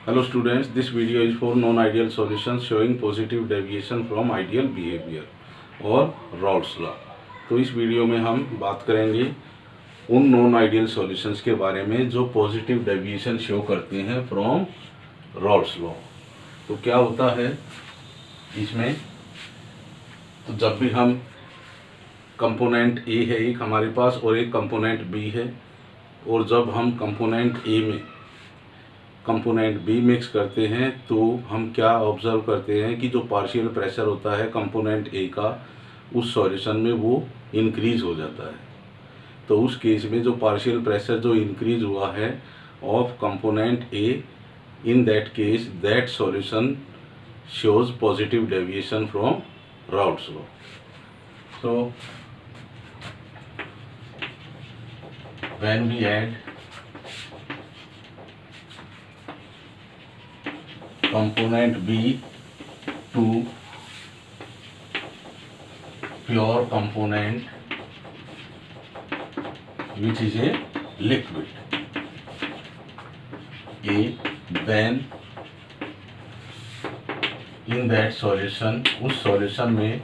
Hello students, this video is for non-ideal solutions showing positive deviation from ideal behavior और Rawls law. तो इस video में हम बात करेंगे उन नॉन आइडियल सॉल्यूशंस के बारे में जो पॉजिटिव डेविएशन शो करते हैं फ्रॉम रॉल्स लॉ। तो क्या होता है इसमें, तो जब भी हम कंपोनेंट ए है एक हमारे पास और एक कंपोनेंट बी है, और जब हम कंपोनेंट ए में कंपोनेंट बी मिक्स करते हैं तो हम क्या ऑब्जर्व करते हैं कि जो पार्शियल प्रेशर होता है कंपोनेंट ए का उस सॉल्यूशन में वो इंक्रीज हो जाता है। तो उस केस में जो पार्शियल प्रेशर जो इंक्रीज हुआ है of component A, in that case that solution shows positive deviation from Raoult's law. So when we add component B to pure component which is a liquid A, then in that solution, उस solution में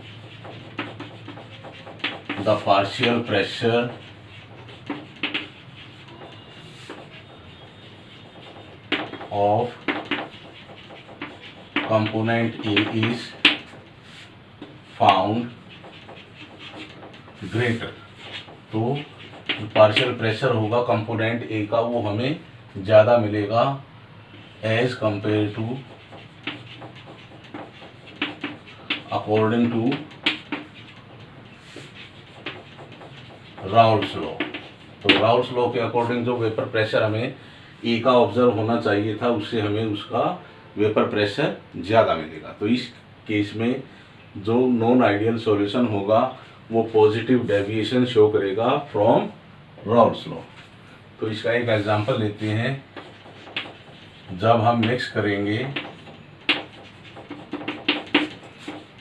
the partial pressure of component A is found greater। तो partial pressure होगा component A का वो हमें ज़्यादा मिलेगा as compare to according to Raoult's law. तो राउल्स लॉ के अकॉर्डिंग जो वेपर प्रेशर हमें ए का ऑब्जर्व होना चाहिए था उससे हमें उसका वेपर प्रेशर ज़्यादा मिलेगा। तो इस केस में जो नॉन आइडियल सॉल्यूशन होगा वो पॉजिटिव डेविएशन शो करेगा फ्रॉम राउल्स लॉ। तो इसका एक एग्जांपल लेते हैं। जब हम मिक्स करेंगे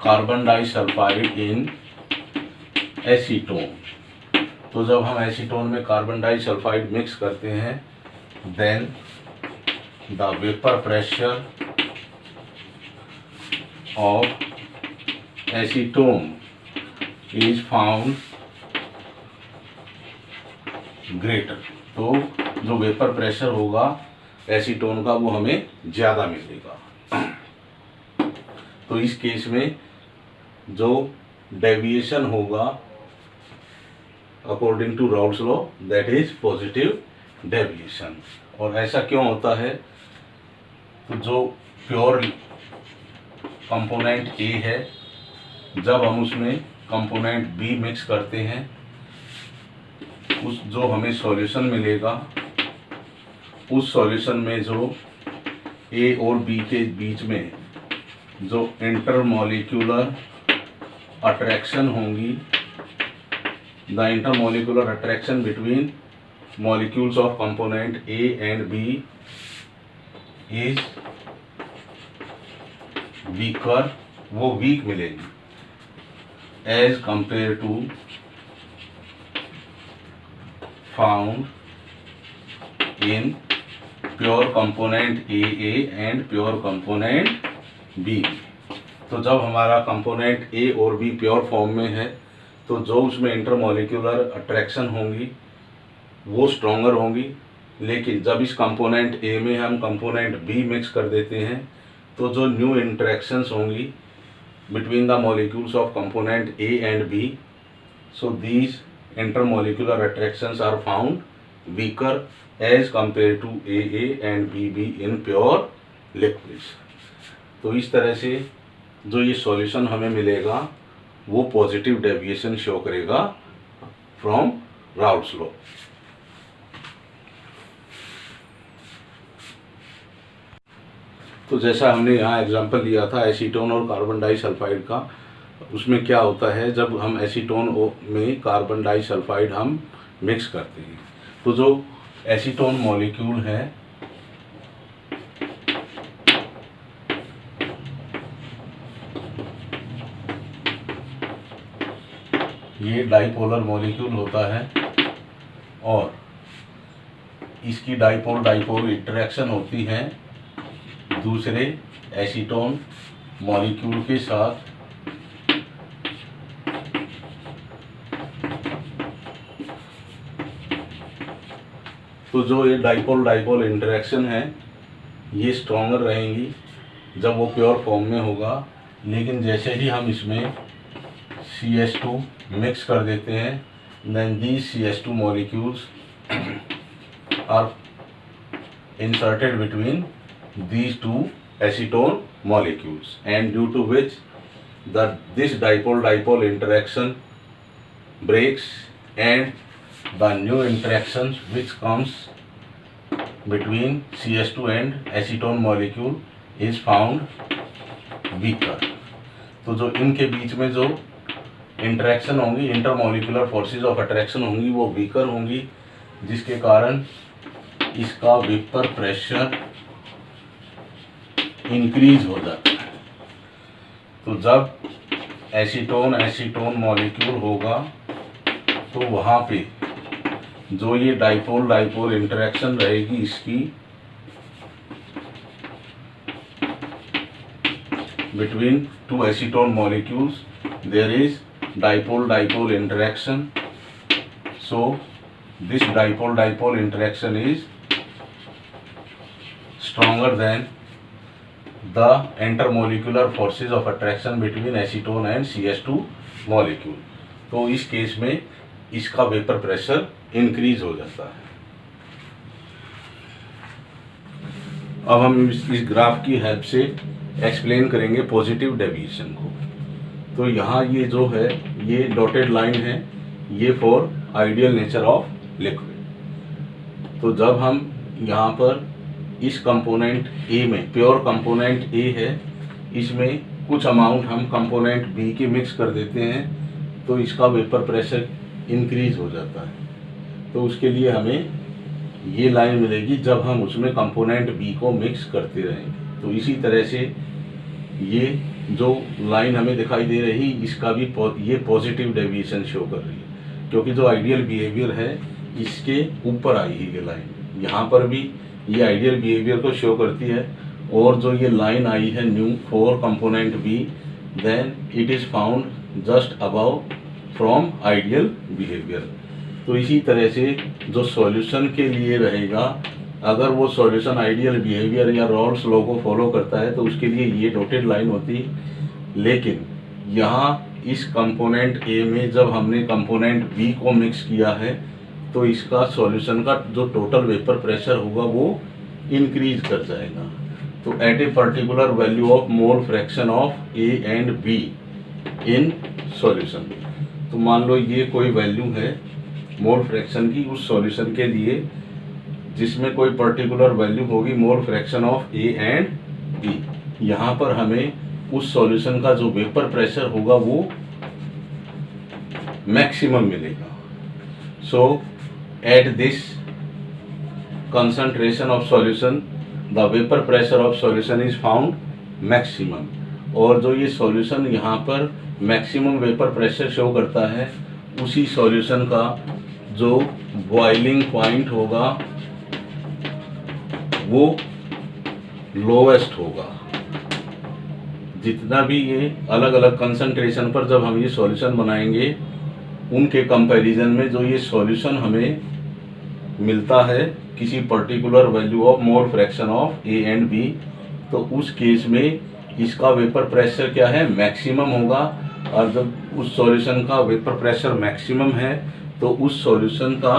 कार्बन डाइसल्फाइड इन एसीटोन, तो जब हम एसीटोन में कार्बन डाइसल्फाइड मिक्स करते हैं then the vapour pressure of acetone is found greater. तो जो वेपर प्रेशर होगा एसीटोन का वो हमें ज़्यादा मिलेगा। तो इस केस में जो डेविएशन होगा according to Raoult's law that is positive deviation. और ऐसा क्यों होता है, तो जो प्योर कंपोनेंट ए है जब हम उसमें कंपोनेंट बी मिक्स करते हैं उस जो हमें सॉल्यूशन मिलेगा उस सॉल्यूशन में जो ए और बी के बीच में जो इंटरमॉलिक्यूलर अट्रैक्शन होंगी, the intermolecular attraction between molecules of component A and B is weaker, वो वीक मिलेगी as compare to found in pure component A and pure component B. तो जब हमारा कंपोनेंट ए और बी प्योर फॉर्म में है तो जो उसमें इंटरमॉलिक्यूलर अट्रैक्शन होंगी वो स्ट्रॉन्गर होंगी, लेकिन जब इस कंपोनेंट ए में हम कंपोनेंट बी मिक्स कर देते हैं तो जो न्यू इंटरेक्शंस होंगी between the molecules of component A and B, so these intermolecular attractions are found weaker as compare to A and B in pure liquids. तो इस तरह से जो ये सॉल्यूशन हमें मिलेगा वो पॉजिटिव डेविएशन शो करेगा फ्रॉम राउल्स लॉ। तो जैसा हमने यहाँ एग्जांपल लिया था एसीटोन और कार्बन डाइसल्फाइड का, उसमें क्या होता है जब हम एसीटोन में कार्बन डाइसल्फाइड हम मिक्स करते हैं तो जो एसीटोन मॉलिक्यूल है ये डाइपोलर मॉलिक्यूल होता है और इसकी डाइपोल डाइपोल इंटरेक्शन होती है दूसरे एसीटोन मॉलिक्यूल के साथ तो जो ये डाइपोल डाइपोल इंटरेक्शन है ये स्ट्रॉन्गर रहेंगी जब वो प्योर फॉर्म में होगा, लेकिन जैसे ही हम इसमें CH2 मिक्स कर देते हैं then these CH2 molecules are inserted between these two acetone molecules, and due to which this dipole dipole interaction breaks and the new interactions which comes between CH2 and acetone molecule is found weaker। तो जो इनके बीच में जो interaction होंगी, intermolecular forces of attraction होंगी, वो weaker होंगी, जिसके कारण इसका वेपर प्रेशर इंक्रीज हो जाता है। तो जब एसीटोन एसीटोन मॉलिक्यूल होगा तो वहाँ पे जो ये डाइपोल डाइपोल इंटरेक्शन रहेगी इसकी between two acetone molecules there is dipole dipole interaction, so this dipole dipole interaction is stronger than the intermolecular forces of attraction between acetone and CH2 molecule। तो इस केस में इसका vapour pressure increase हो जाता है। अब हम इस ग्राफ की हेल्प से एक्सप्लेन करेंगे पॉजिटिव डेविएशन को। तो यहाँ ये जो है ये डॉटेड लाइन है, ये for ideal nature of liquid. तो जब हम यहाँ पर इस कंपोनेंट ए में, प्योर कंपोनेंट ए है, इसमें कुछ अमाउंट हम कंपोनेंट बी के मिक्स कर देते हैं तो इसका वेपर प्रेशर इंक्रीज हो जाता है। तो उसके लिए हमें ये लाइन मिलेगी जब हम उसमें कंपोनेंट बी को मिक्स करते रहेंगे। तो इसी तरह से ये जो लाइन हमें दिखाई दे रही इसका भी ये पॉजिटिव डेविएशन शो कर रही है, क्योंकि जो आइडियल बिहेवियर है इसके ऊपर आई है ये लाइन। यहाँ पर भी ये आइडियल बिहेवियर को शो करती है, और जो ये लाइन आई है new for component B, then it is found just above from ideal behaviour. तो इसी तरह से जो सॉल्यूशन के लिए रहेगा, अगर वो सॉल्यूशन आइडियल बिहेवियर या रॉल्स लॉ को फॉलो करता है तो उसके लिए ये डॉटेड लाइन होती, लेकिन यहाँ इस कंपोनेंट ए में जब हमने कंपोनेंट बी को मिक्स किया है तो इसका सॉल्यूशन का जो टोटल वेपर प्रेशर होगा वो इंक्रीज कर जाएगा। तो at a particular value of mole fraction of A and B in solution, तो मान लो ये कोई वैल्यू है मोल फ्रैक्शन की उस सॉल्यूशन के लिए जिसमें कोई पर्टिकुलर वैल्यू होगी mole fraction of A and B. यहाँ पर हमें उस सॉल्यूशन का जो वेपर प्रेशर होगा वो मैक्सिमम मिलेगा। So at this concentration of solution the vapor pressure of solution is found maximum। और जो ये सॉल्यूशन यहाँ पर मैक्सिमम वेपर प्रेशर शो करता है उसी सॉल्यूशन का जो बॉइलिंग पॉइंट होगा वो लोवेस्ट होगा। जितना भी ये अलग अलग कंसंट्रेशन पर जब हम ये सॉल्यूशन बनाएंगे उनके कंपैरिजन में जो ये सॉल्यूशन हमें मिलता है किसी particular value of mole fraction of A and B, तो उस केस में इसका वेपर प्रेशर क्या है मैक्सिमम होगा। और जब उस सॉल्यूशन का वेपर प्रेशर मैक्सिमम है तो उस सॉल्यूशन का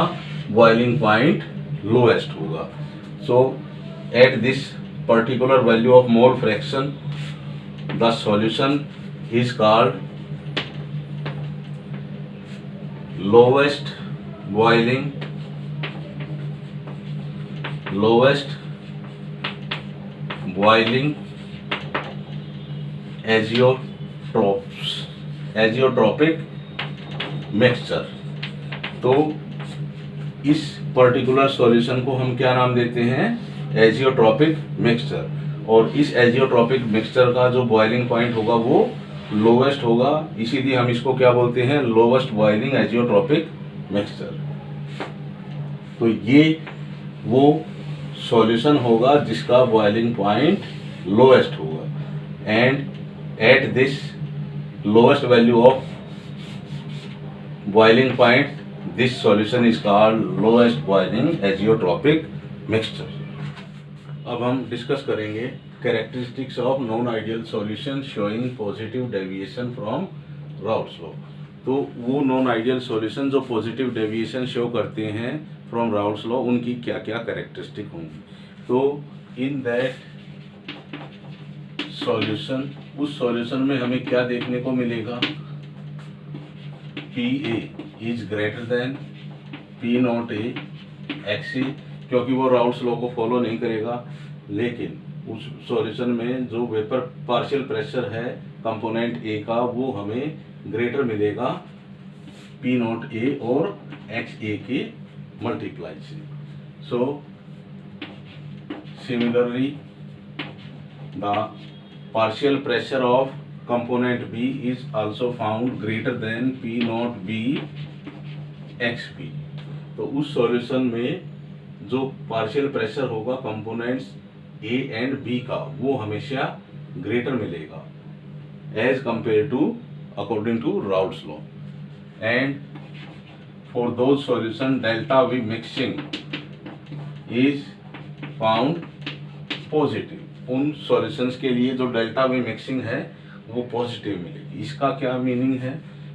बॉइलिंग पॉइंट लोएस्ट होगा। So at this particular value of mole fraction the solution is called lowest boiling azeotropic mixture. तो इस पर्टिकुलर सॉल्यूशन को हम क्या नाम देते हैं एजियोट्रोपिक मिक्सचर। और इस एजियोट्रोपिक मिक्सचर का जो बॉइलिंग पॉइंट होगा वो लोवेस्ट होगा, इसीलिए हम इसको क्या बोलते हैं लोवेस्ट बॉइलिंग एजियोट्रोपिक मिक्सचर। तो ये वो सॉल्यूशन होगा जिसका बॉइलिंग पॉइंट लोएस्ट होगा and at this lowest value of boiling point this solution is called lowest boiling azeotropic mixture. अब हम डिस्कस करेंगे characteristics of non ideal solution showing positive deviation from Raoult's law. तो वो non ideal solution जो positive deviation show करते हैं from Raoult's law, उनकी क्या क्या कैरेक्टरिस्टिक होंगी। तो इन दैट सॉल्यूशन, उस सॉल्यूशन में हमें क्या देखने को मिलेगा, p a is greater than p not a x a, क्योंकि वो राउल्ट्स लॉ को फॉलो नहीं करेगा। लेकिन उस सॉल्यूशन में जो वेपर पार्शियल प्रेशर है कंपोनेंट ए का, वो हमें ग्रेटर मिलेगा पी नॉट ए और एक्स ए के मल्टीप्लाई से। So similarly the partial pressure of component B is also found greater than P naught B XP। तो उस सॉल्यूशन में जो पार्शियल प्रेशर होगा कंपोनेंट्स A एंड B का, वो हमेशा ग्रेटर मिलेगा as compare to according to Raoult's law. And for those solution delta V mixing is found positive. उन सॉल्यूशंस के लिए जो डेल्टा V मिक्सिंग है वो पॉजिटिव मिलेगी। इसका क्या मीनिंग है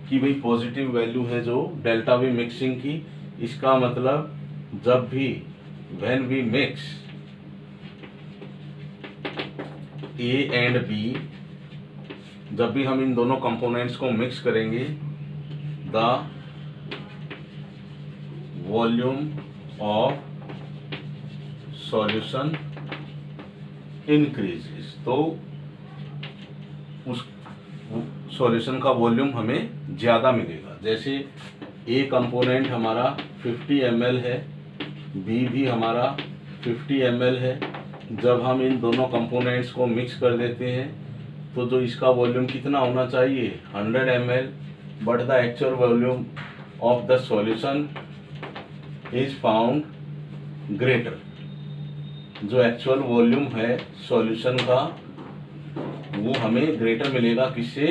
कि भाई पॉजिटिव वैल्यू है जो डेल्टा वी मिक्सिंग की, इसका मतलब जब भी when we mix A and B, जब भी हम इन दोनों कंपोनेंट्स को मिक्स करेंगे, the volume of solution increases. तो उस सॉल्यूशन का वॉल्यूम हमें ज़्यादा मिलेगा। जैसे ए कंपोनेंट हमारा 50 ml है, बी भी हमारा 50 ml है। जब हम इन दोनों कंपोनेंट्स को मिक्स कर देते हैं तो जो इसका वॉल्यूम कितना होना चाहिए, 100 ml, but the actual volume of the solution is found greater. जो एक्चुअल वॉल्यूम है सॉल्यूशन का वो हमें ग्रेटर मिलेगा किससे,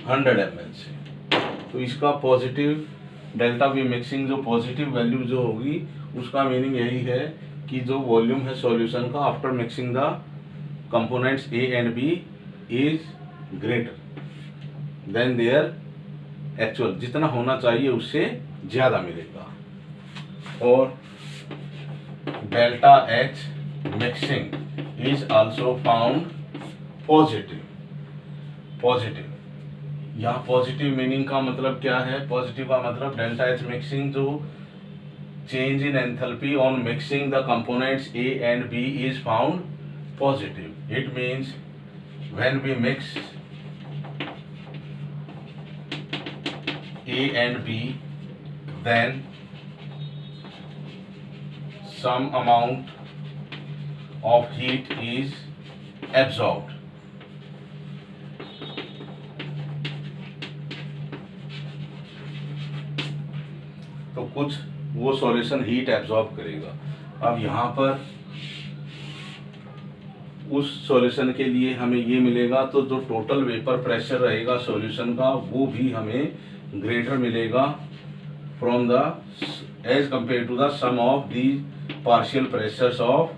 100 ml से। तो इसका पॉजिटिव डेल्टा वी मिक्सिंग जो पॉजिटिव वैल्यू जो होगी, उसका मीनिंग यही है कि जो वॉल्यूम है सॉल्यूशन का after mixing the components A and B is greater than their actual, जितना होना चाहिए उससे ज़्यादा मिलेगा। और delta H mixing is also found positive. यहाँ पॉजिटिव मीनिंग का मतलब क्या है, पॉजिटिव का मतलब डेल्टा एच मिक्सिंग जो change in enthalpy on mixing the components A and B is found positive. It means when we mix A and B, then some amount of heat is absorbed। तो कुछ वो solution heat absorb करेगा। अब यहाँ पर उस solution के लिए हमें ये मिलेगा, तो जो टोटल वेपर प्रेशर रहेगा सॉल्यूशन का वो भी हमें ग्रेटर मिलेगा from the as compare to the sum of the partial pressures of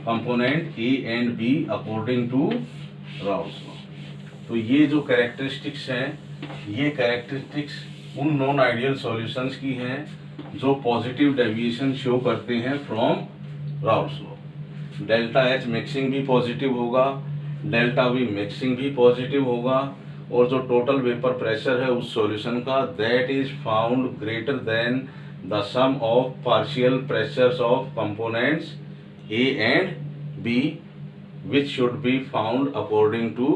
component A and B according to Raoult's law. तो ये जो कैरेक्टरिस्टिक्स हैं, ये कैरेक्टरिस्टिक्स उन नॉन आइडियल सॉल्यूशंस की हैं जो पॉजिटिव डेविएशन शो करते हैं from Raoult's law. Delta H mixing भी पॉजिटिव होगा, डेल्टा वी मिक्सिंग भी पॉजिटिव होगा, और जो टोटल वेपर प्रेशर है उस सॉल्यूशन का, that is found greater than the sum of partial pressures of components A and B which should be found according to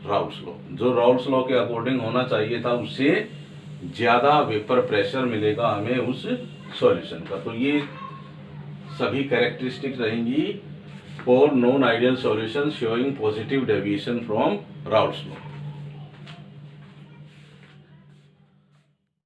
Raoult's law. जो Raoult's law के according होना चाहिए था उससे ज़्यादा वेपर प्रेशर मिलेगा हमें उस सॉल्यूशन का। तो ये सभी कैरेक्टरिस्टिक रहेंगी for non ideal solution showing positive deviation from Raoult's law.